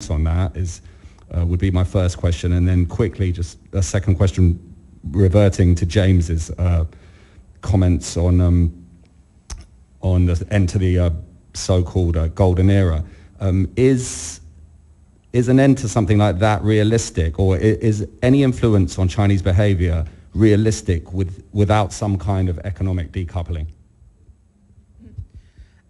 on that would be my first question, and then quickly just a second question reverting to James's comments on the end to the so-called golden era. Is an end to something like that realistic, or is any influence on Chinese behavior realistic without some kind of economic decoupling?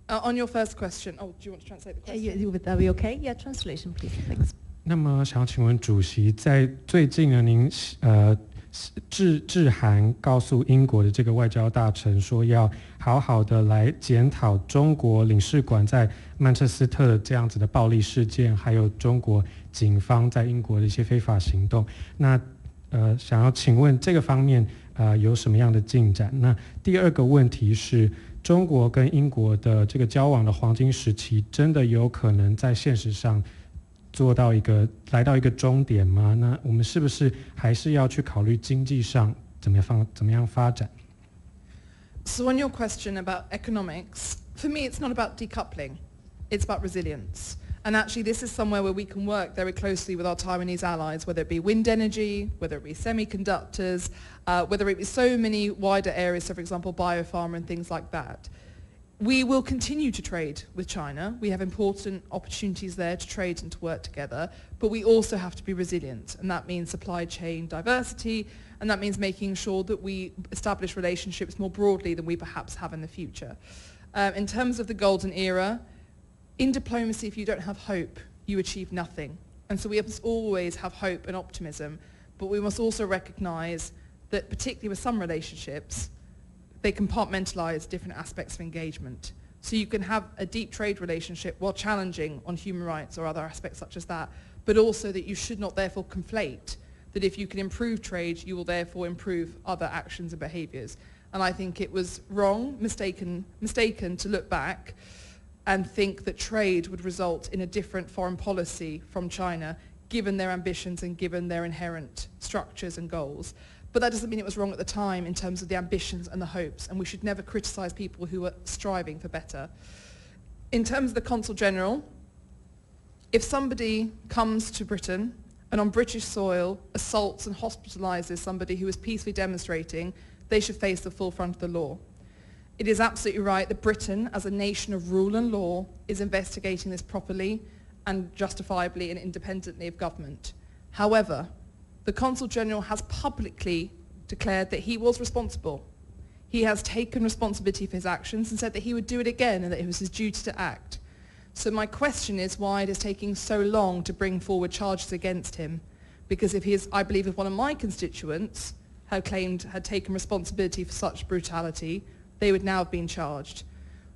On your first question, do you want to translate the question? Would that be okay? Yeah, translation, please. Thanks. 那么想请问主席，在最近呢，您致函告诉英国的这个外交大臣说，要好好的来检讨中国领事馆在曼彻斯特的这样子的暴力事件，还有中国警方在英国的一些非法行动。那想要请问这个方面有什么样的进展？那第二个问题是，中国跟英国的这个交往的黄金时期，真的有可能在现实上来到一个终点吗？那我们是不是还是要去考虑经济上怎么样发展？ So on your question about economics, for me it's not about decoupling, it's about resilience. And actually this is somewhere where we can work very closely with our Taiwanese allies, whether it be wind energy, whether it be semiconductors, whether it be so many wider areas, so for example biopharma and things like that. We will continue to trade with China. We have important opportunities there to trade and to work together, but we also have to be resilient, and that means supply chain diversity, and that means making sure that we establish relationships more broadly than we perhaps have in the future. In terms of the golden era, in diplomacy, if you don't have hope, you achieve nothing. And so we must always have hope and optimism, but we must also recognize that particularly with some relationships, they compartmentalize different aspects of engagement. So you can have a deep trade relationship while challenging on human rights or other aspects such as that, but also that you should not therefore conflate that if you can improve trade, you will therefore improve other actions and behaviors. And I think it was wrong, mistaken to look back and think that trade would result in a different foreign policy from China, given their ambitions and given their inherent structures and goals. But that doesn't mean it was wrong at the time in terms of the ambitions and the hopes, and we should never criticise people who are striving for better. In terms of the Consul General, if somebody comes to Britain and on British soil assaults and hospitalises somebody who is peacefully demonstrating, they should face the full front of the law. It is absolutely right that Britain, as a nation of rule and law, is investigating this properly and justifiably and independently of government. However, the Consul General has publicly declared that he was responsible. He has taken responsibility for his actions and said that he would do it again and that it was his duty to act. So my question is why it is taking so long to bring forward charges against him. Because if he is, I believe, if one of my constituents had taken responsibility for such brutality, they would now have been charged.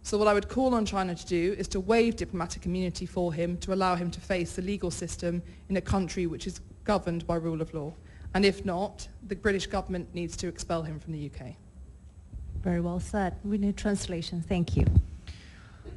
So what I would call on China to do is to waive diplomatic immunity for him, to allow him to face the legal system in a country which is governed by rule of law. And if not, the British government needs to expel him from the UK. Very well said. We need translation. Thank you.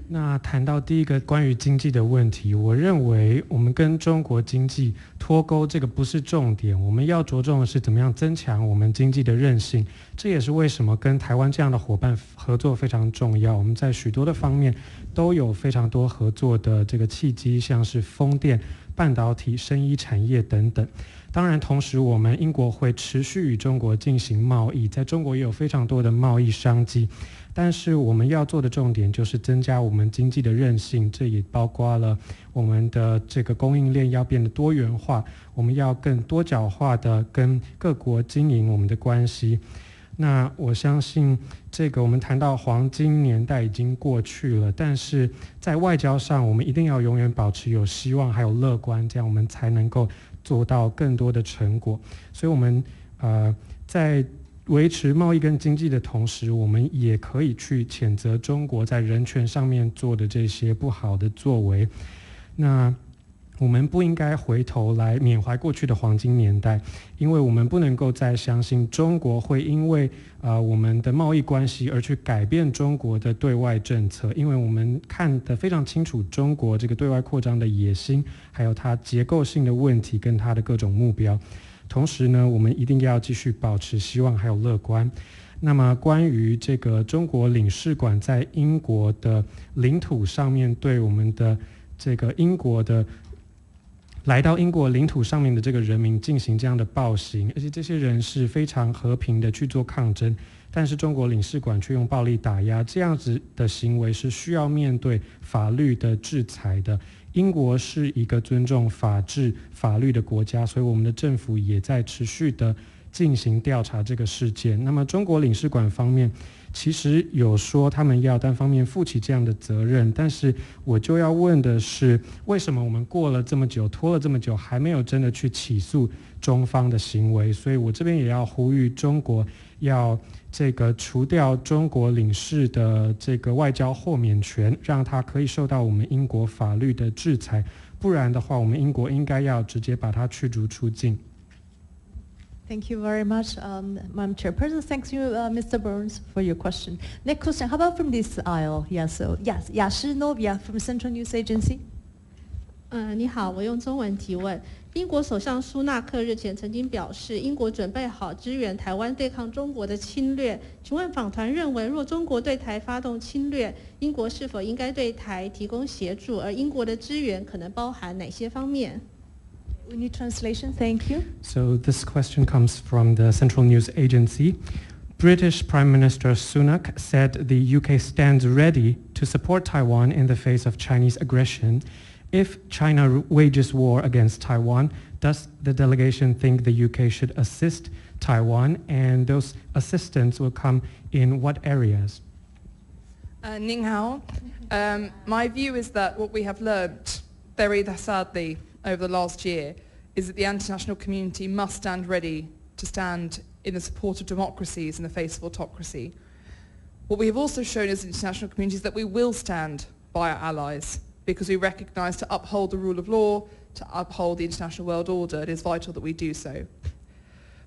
那谈到第一个关于经济的问题，我认为我们跟中国经济脱钩这个不是重点，我们要着重的是怎么样增强我们经济的韧性。这也是为什么跟台湾这样的伙伴合作非常重要。我们在许多的方面都有非常多合作的这个契机，像是风电、半导体、生医产业等等。当然，同时我们英国会持续与中国进行贸易，在中国也有非常多的贸易商机。但是我们要做的重点就是增加我们经济的韧性，这也包括了我们的这个供应链要变得多元化，我们要更多角化的跟各国经营我们的关系。那我相信这个我们谈到黄金年代已经过去了，但是在外交上我们一定要永远保持有希望还有乐观，这样我们才能够做到更多的成果。所以我们在维持贸易跟经济的同时，我们也可以去谴责中国在人权上面做的这些不好的作为。那我们不应该回头来缅怀过去的黄金年代，因为我们不能够再相信中国会因为我们的贸易关系而去改变中国的对外政策，因为我们看得非常清楚中国这个对外扩张的野心，还有它结构性的问题跟它的各种目标。同时呢，我们一定要继续保持希望还有乐观。那么关于这个中国领事馆在英国的领土上面对我们的这个英国的来到英国领土上面的这个人民进行这样的暴行，而且这些人是非常和平的去做抗争，但是中国领事馆却用暴力打压，这样子的行为是需要面对法律的制裁的。英国是一个尊重法治、法律的国家，所以我们的政府也在持续的进行调查这个事件。那么中国领事馆方面其实有说他们要单方面负起这样的责任，但是我就要问的是，为什么我们过了这么久，拖了这么久，还没有真的去起诉中方的行为？所以我这边也要呼吁中国要这个除掉中国领事的这个外交豁免权，让他可以受到我们英国法律的制裁，不然的话我们英国应该要直接把他驱逐出境。Thank you very much, Madam Chairperson. Thank you, Mr. Burns, for your question. Next question, how about from this aisle? Yeah, so yes, Yashi Novia from Central News Agency. 你好，我用中文提问。英国首相苏纳克日前曾经表示，英国准备好支援台湾对抗中国的侵略。请问访团认为，若中国对台发动侵略，英国是否应该对台提供协助？而英国的支援可能包含哪些方面？ We need translation. Thank you. So this question comes from the Central News Agency. British Prime Minister Sunak said the UK stands ready to support Taiwan in the face of Chinese aggression. If China wages war against Taiwan, does the delegation think the UK should assist Taiwan? And those assistance will come in what areas? Ning Hao. My view is that what we have learnt, very sadly, over the last year, is that the international community must stand ready to stand in the support of democracies in the face of autocracy. What we have also shown as international communities is that we will stand by our allies because we recognise to uphold the rule of law, to uphold the international world order, it is vital that we do so.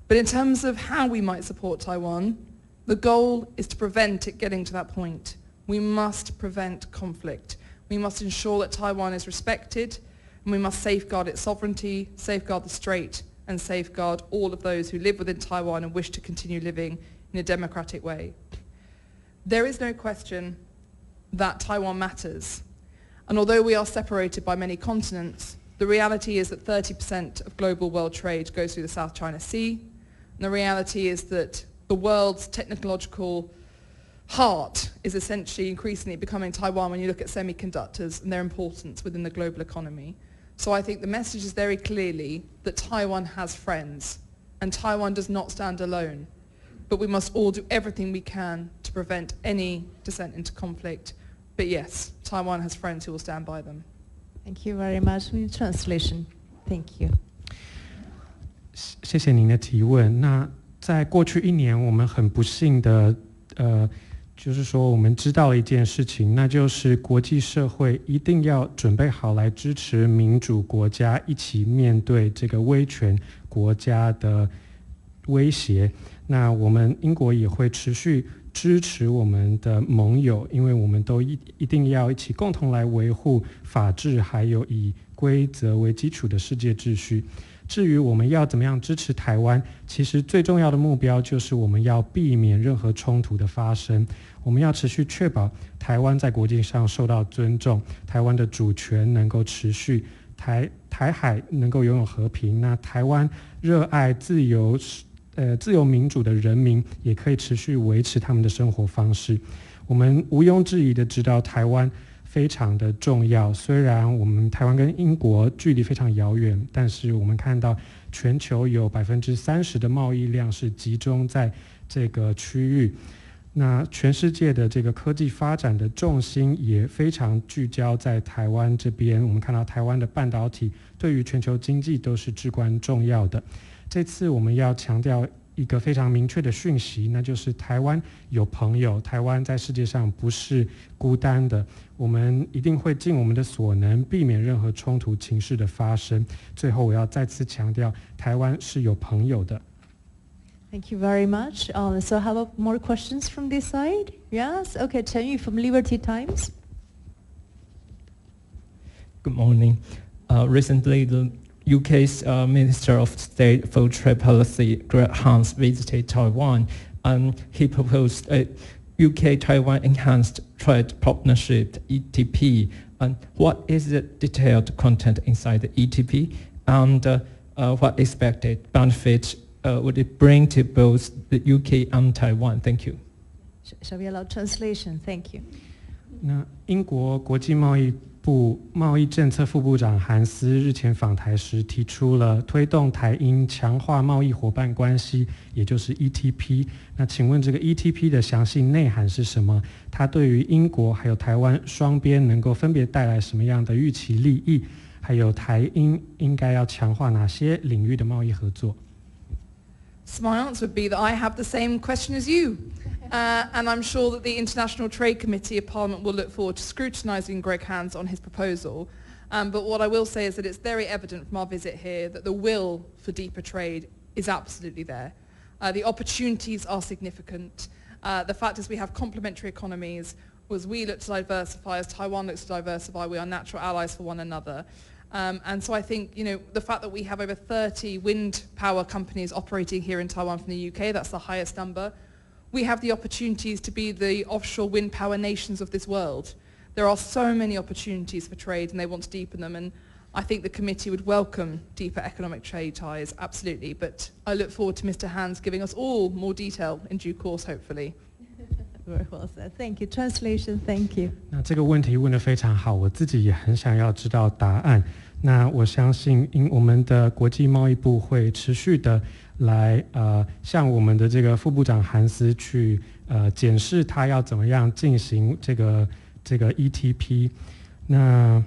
But in terms of how we might support Taiwan, the goal is to prevent it getting to that point. We must prevent conflict. We must ensure that Taiwan is respected, and we must safeguard its sovereignty, safeguard the Strait, and safeguard all of those who live within Taiwan and wish to continue living in a democratic way. There is no question that Taiwan matters. And although we are separated by many continents, the reality is that 30% of global world trade goes through the South China Sea. And the reality is that the world's technological heart is essentially increasingly becoming Taiwan when you look at semiconductors and their importance within the global economy. So I think the message is very clearly that Taiwan has friends and Taiwan does not stand alone. But we must all do everything we can to prevent any descent into conflict. But yes, Taiwan has friends who will stand by them. Thank you very much. We need translation. Thank you. 谢谢您的提问。那在过去1年，我们很不幸的就是说我们知道了一件事情，那就是国际社会一定要准备好来支持民主国家一起面对这个威权国家的威胁。那我们英国也会持续支持我们的盟友，因为我们都一定要一起共同来维护法治，还有以规则为基础的世界秩序。至于我们要怎么样支持台湾，其实最重要的目标就是我们要避免任何冲突的发生，我们要持续确保台湾在国际上受到尊重，台湾的主权能够持续，台海能够拥有和平，那台湾热爱自由民主的人民也可以持续维持他们的生活方式。我们毋庸置疑的知道台湾非常的重要，虽然我们台湾跟英国距离非常遥远，但是我们看到全球有30%的贸易量是集中在这个区域，那全世界的这个科技发展的重心也非常聚焦在台湾这边。我们看到台湾的半导体对于全球经济都是至关重要的。这次我们要强调一个非常明确的讯息，那就是台湾有朋友，台湾在世界上不是孤单的，我们一定会尽我们的所能避免任何冲突情势的发生。最后我要再次强调，台湾是有朋友的。Thank you very much. So how about more questions from this side? Yes? Okay, Chen Yu from Liberty Times. Good morning. Recently, the UK's Minister of State for Trade Policy, Greg Hunt, visited Taiwan, and he proposed a UK-Taiwan Enhanced Trade Partnership, ETP. And what is the detailed content inside the ETP? and what expected benefit would it bring to both the UK and Taiwan? Thank you. Shall we allow translation? Thank you. 那英国国际贸易部贸易政策副部长韩斯日前访台时提出了推动台英强化贸易伙伴关系，也就是 ETP。那请问这个 ETP 的详细内涵是什么？它对于英国还有台湾双边能够分别带来什么样的预期利益？还有台英应该要强化哪些领域的贸易合作？ So my answer would be that I have the same question as you. And I'm sure that the International Trade Committee of Parliament will look forward to scrutinising Greg Hands on his proposal. But what I will say is that it's very evident from our visit here that the will for deeper trade is absolutely there. The opportunities are significant. The fact is we have complementary economies. As we look to diversify, as Taiwan looks to diversify, we are natural allies for one another. And so I think, the fact that we have over 30 wind power companies operating here in Taiwan from the UK, that's the highest number. We have the opportunities to be the offshore wind power nations of this world. There are so many opportunities for trade and they want to deepen them, and I think the committee would welcome deeper economic trade ties, absolutely. But I look forward to Mr. Hands giving us all more detail in due course, hopefully. Very well said. Thank you. Translation. Thank you. 那这个问题问得非常好，我自己也很想要知道答案。那我相信，我们的国际贸易部会持续的来向我们的这个副部长韩斯去检视他要怎么样进行这个 ETP。那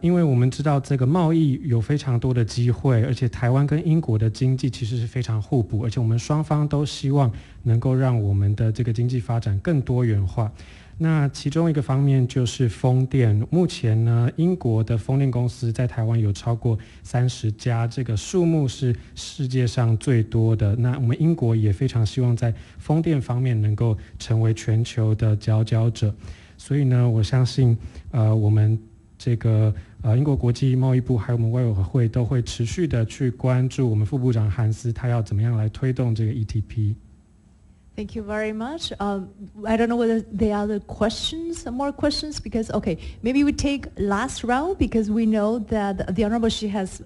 因为我们知道这个贸易有非常多的机会，而且台湾跟英国的经济其实是非常互补，而且我们双方都希望能够让我们的这个经济发展更多元化。那其中一个方面就是风电，目前呢，英国的风电公司在台湾有超过30家，这个数目是世界上最多的。那我们英国也非常希望在风电方面能够成为全球的佼佼者。所以呢，我相信我们这个英国国际贸易部还有我们外委会都会持续的去关注我们副部长韩斯他要怎么样来推动这个 ETP。Thank you very much. I don't know whether there are other questions, more questions, because, okay, maybe we take last round because we know that the Honorable she has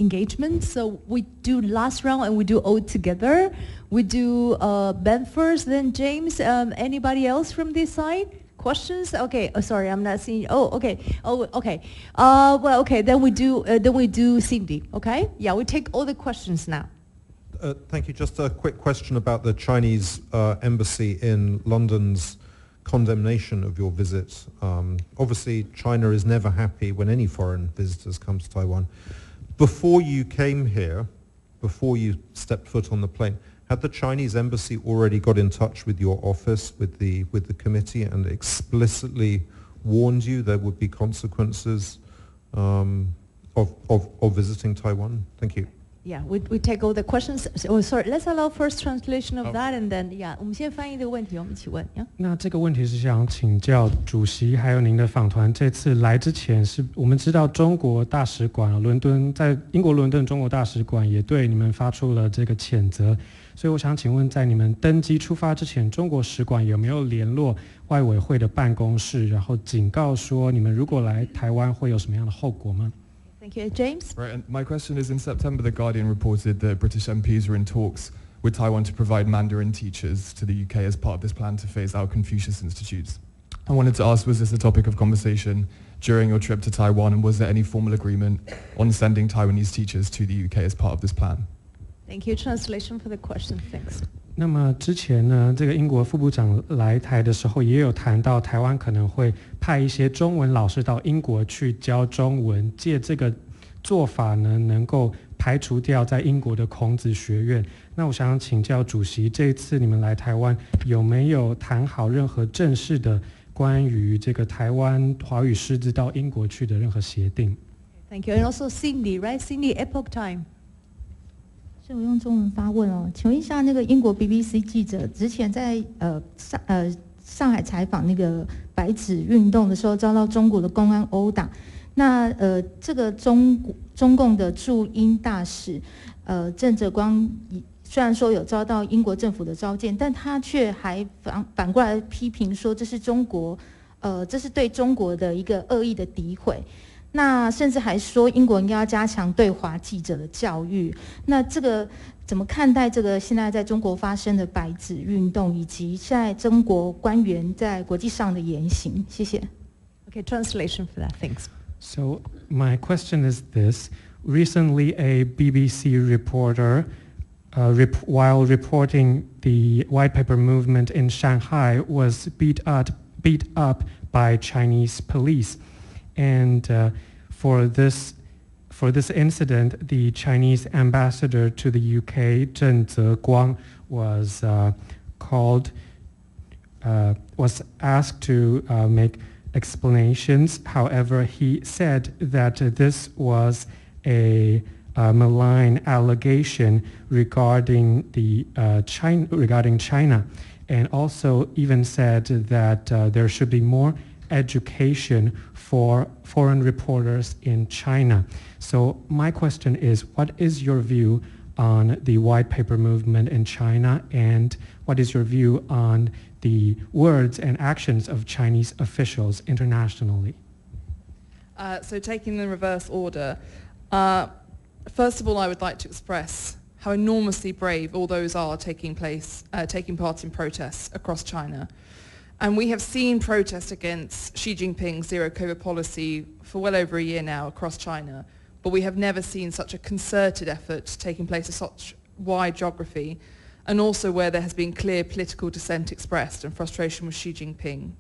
engagement. So we do last round and we do all together. We do Ben first, then James. Anybody else from this side? Questions? Okay. Oh, sorry, I'm not seeing. Oh, okay. Oh, okay. Well, okay. Then we do Cindy. Okay. Yeah, we take all the questions now. Thank you. Just a quick question about the Chinese embassy in London's condemnation of your visit. Obviously, China is never happy when any foreign visitors come to Taiwan. Before you came here, before you stepped foot on the plane, had the Chinese embassy already got in touch with your office, with the committee, and explicitly warned you there would be consequences of visiting Taiwan? Thank you. Yeah, we take all the questions. Oh, sorry, let's allow first translation of that, and then yeah, 我们先翻译这个问题，我们一起问。Yeah? 那这个问题是想请教主席还有您的访团，这次来之前是我们知道中国大使馆在英国伦敦中国大使馆也对你们发出了这个谴责，所以我想请问，在你们登机出发之前，中国使馆有没有联络外委会的办公室，然后警告说你们如果来台湾会有什么样的后果吗？ Thank you, James. Right, and my question is, in September, The Guardian reported that British MPs were in talks with Taiwan to provide Mandarin teachers to the UK as part of this plan to phase out Confucius institutes. I wanted to ask, was this a topic of conversation during your trip to Taiwan, and was there any formal agreement on sending Taiwanese teachers to the UK as part of this plan? Thank you. Translation for the question. Thanks. 那么之前呢，这个英国副部长来台的时候，也有谈到台湾可能会派一些中文老师到英国去教中文，借这个做法呢，能够排除掉在英国的孔子学院。那我想请教主席，这一次你们来台湾有没有谈好任何正式的关于这个台湾华语师资到英国去的任何协定？ Thank you. And also Cindy, right? Cindy, Epoch Time. 是我用中文发问哦，请问一下，那个英国 BBC 记者之前在上海采访那个白纸运动的时候，遭到中国的公安殴打。那这个中共的驻英大使郑泽光，虽然说有遭到英国政府的召见，但他却还反过来批评说这是中国，这是对中国的一个恶意的诋毁。那甚至还说英国应该要加强对华记者的教育。那这个怎么看待这个现在在中国发生的白纸运动，以及现在中国官员在国际上的言行？谢谢。Okay, translation for that. Thanks. So my question is this. Recently, a BBC reporter, while reporting the white paper movement in Shanghai, was beat up by Chinese police. And for this incident, the Chinese ambassador to the UK, Zheng Zeguang, was asked to make explanations. However, he said that this was a malign allegation regarding China, and also even said that there should be more education for foreign reporters in China. So my question is, what is your view on the white paper movement in China, and what is your view on the words and actions of Chinese officials internationally? So taking the reverse order, first of all, I would like to express how enormously brave all those are taking part in protests across China. And we have seen protests against Xi Jinping's zero-COVID policy for well over a year now across China, but we have never seen such a concerted effort taking place in such wide geography, and also where there has been clear political dissent expressed and frustration with Xi Jinping.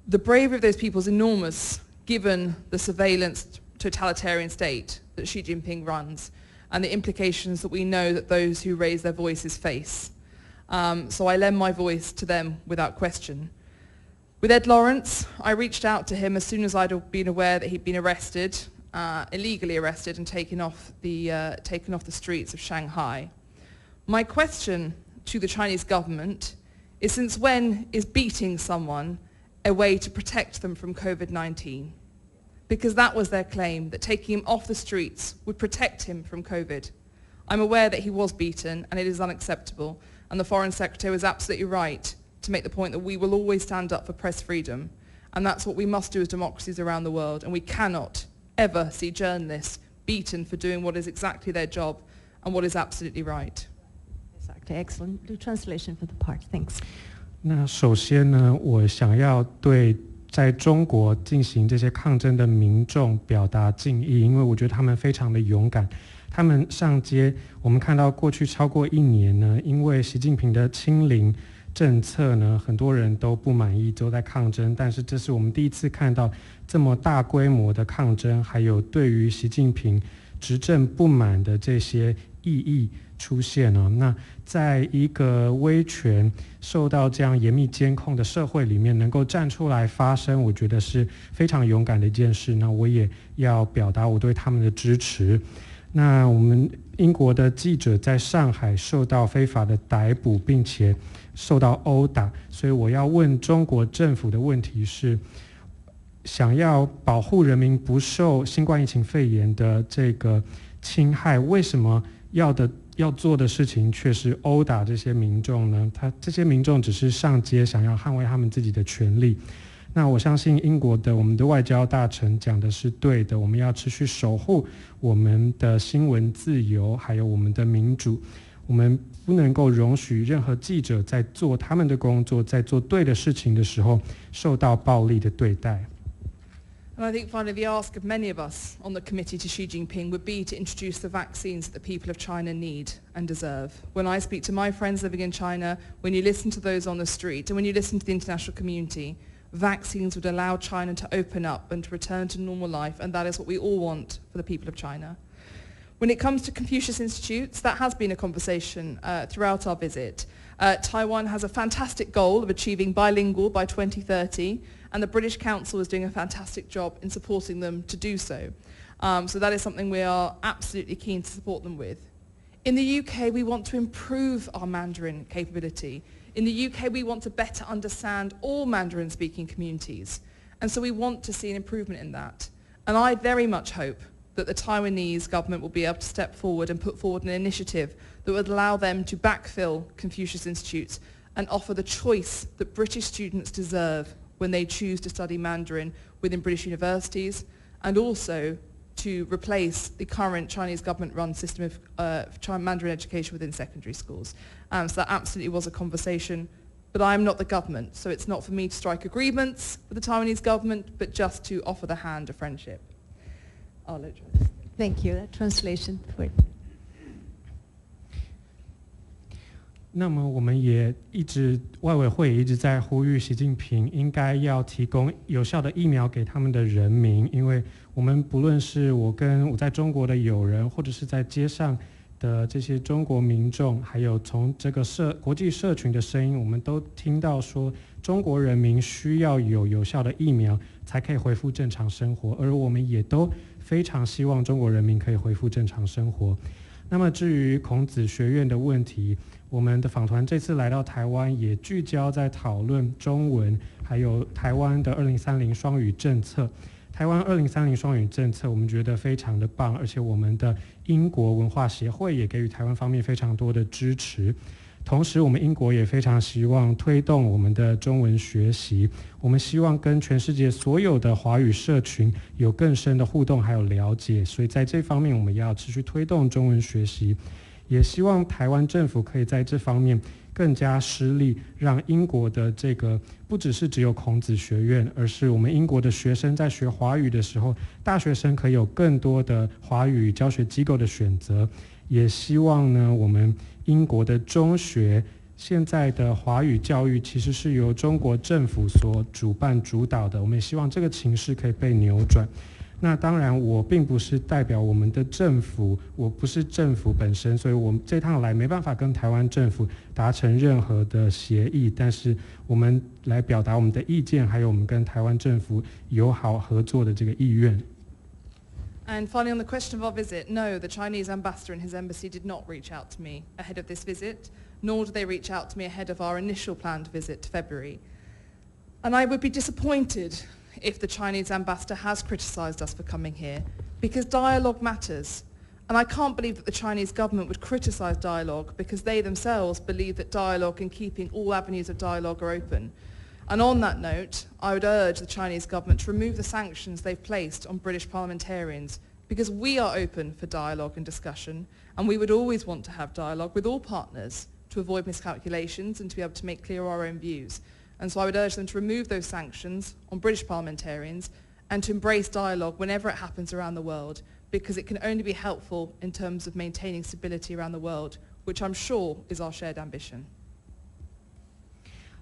The bravery of those people is enormous, given the surveillance totalitarian state that Xi Jinping runs and the implications that we know that those who raise their voices face. So I lend my voice to them without question. With Ed Lawrence, I reached out to him as soon as I'd been aware that he'd been arrested, illegally arrested, and taken off the streets of Shanghai. My question to the Chinese government is, since when is beating someone a way to protect them from COVID-19? Because that was their claim, that taking him off the streets would protect him from COVID. I'm aware that he was beaten, and it is unacceptable, and the Foreign Secretary was absolutely right to make the point that we will always stand up for press freedom, and that's what we must do as democracies around the world, and we cannot ever see journalists beaten for doing what is exactly their job and what is absolutely right. Exactly, excellent. Do translation for the part. Thanks. 那首先呢，我想要对在中国进行这些抗争的民众表达敬意，因为我觉得他们非常的勇敢。他们上街，我们看到过去超过1年呢，因为习近平的清零政策呢，很多人都不满意，都在抗争。但是这是我们第一次看到这么大规模的抗争，还有对于习近平执政不满的这些异议出现哦。那在一个威权受到这样严密监控的社会里面，能够站出来发声，我觉得是非常勇敢的一件事。那我也要表达我对他们的支持。那我们英国的记者在上海受到非法的逮捕，并且受到殴打，所以我要问中国政府的问题是，想要保护人民不受新冠疫情肺炎的这个侵害，为什么要做的事情却是殴打这些民众呢？这些民众只是上街想要捍卫他们自己的权利。那我相信英国的我们的外交大臣讲的是对的，我们要持续守护我们的新闻自由，还有我们的民主。我们不能够容许任何记者在做他们的工作，在做对的事情的时候受到暴力的对待。And I think finally the ask of many of us on the committee to Xi Jinping would be to introduce the vaccines that the people of China need and deserve. When I speak to my friends living in China, when you listen to those on the street, and when you listen to the international community, vaccines would allow China to open up and to return to normal life, and that is what we all want for the people of China. When it comes to Confucius Institutes, that has been a conversation throughout our visit. Taiwan has a fantastic goal of achieving bilingual by 2030, and the British Council is doing a fantastic job in supporting them to do so. So that is something we are absolutely keen to support them with. In the UK, we want to improve our Mandarin capability. In the UK, we want to better understand all Mandarin-speaking communities. And so we want to see an improvement in that. And I very much hope that the Taiwanese government will be able to step forward and put forward an initiative that would allow them to backfill Confucius Institutes and offer the choice that British students deserve when they choose to study Mandarin within British universities and also to replace the current Chinese government-run system of Mandarin education within secondary schools. So that absolutely was a conversation, but I'm not the government, so it's not for me to strike agreements with the Taiwanese government, but just to offer the hand of friendship. I'll let you. Thank you. That translation for it. 那么我们也外委会也一直在呼吁习近平应该要提供有效的疫苗给他们的人民，因为我们不论是我在中国的友人，或者是在街上的这些中国民众，还有从这个国际社群的声音，我们都听到说中国人民需要有效的疫苗才可以恢复正常生活，而我们也都非常希望中国人民可以恢复正常生活。那么至于孔子学院的问题，我们的访团这次来到台湾，也聚焦在讨论中文，还有台湾的2030双语政策。台湾2030双语政策，我们觉得非常的棒，而且我们的英国文化协会也给予台湾方面非常多的支持。同时，我们英国也非常希望推动我们的中文学习，我们希望跟全世界所有的华语社群有更深的互动还有了解，所以在这方面我们要持续推动中文学习，也希望台湾政府可以在这方面更加施力，让英国的这个不只有孔子学院，而是我们英国的学生在学华语的时候，大学生可以有更多的华语教学机构的选择。也希望呢，我们英国的中学现在的华语教育其实是由中国政府所主办主导的，我们也希望这个情势可以被扭转。那当然我并不是代表我们的政府，我不是政府本身，所以我们这趟来没办法跟台湾政府达成任何的协议，但是我们来表达我们的意见，还有我们跟台湾政府友好合作的这个意愿。And finally, on the question of our visit, no, the Chinese ambassador and his embassy did not reach out to me ahead of this visit, nor did they reach out to me ahead of our initial planned visit to February. And I would be disappointed if the Chinese ambassador has criticised us for coming here, because dialogue matters. And I can't believe that the Chinese government would criticise dialogue because they themselves believe that dialogue and keeping all avenues of dialogue are open. And on that note, I would urge the Chinese government to remove the sanctions they've placed on British parliamentarians, because we are open for dialogue and discussion, and we would always want to have dialogue with all partners to avoid miscalculations and to be able to make clear our own views. And so I would urge them to remove those sanctions on British parliamentarians and to embrace dialogue whenever it happens around the world, because it can only be helpful in terms of maintaining stability around the world, which I'm sure is our shared ambition.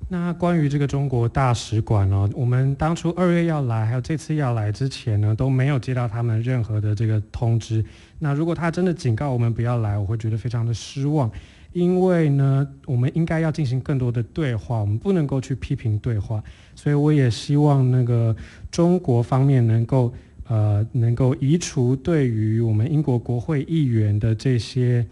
那关于这个中国大使馆呢，我们当初2月要来，还有这次要来之前呢，都没有接到他们任何的这个通知。那如果他真的警告我们不要来，我会觉得非常的失望，因为呢，我们应该要进行更多的对话，我们不能够去批评对话。所以我也希望那个中国方面能够移除对于我们英国国会议员的这些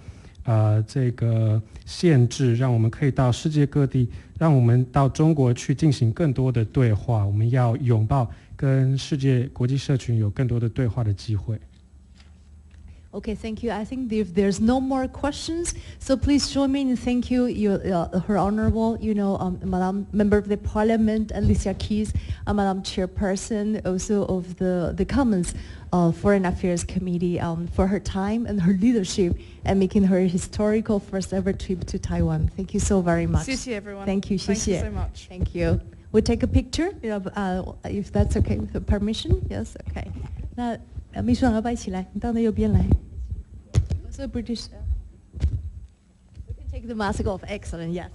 这个限制，让我们可以到世界各地，让我们到中国去进行更多的对话。我们要拥抱跟世界国际社群有更多的对话的机会。Okay, thank you. I think if there's no more questions, so please join me in thank you, Her Honourable, Madam Member of the Parliament, Alicia Kearns, Madam Chairperson, also of the Commons Foreign Affairs Committee, for her time and her leadership and making her historical first ever trip to Taiwan. Thank you so very much. 谢谢 everyone. Thank you. Thank you so much. Thank you. We'll take a picture, if that's okay with the permission. Yes, okay. 那秘书长要不要一起来？你到那右边来。Also British. We can take the mask off. Excellent. Yes.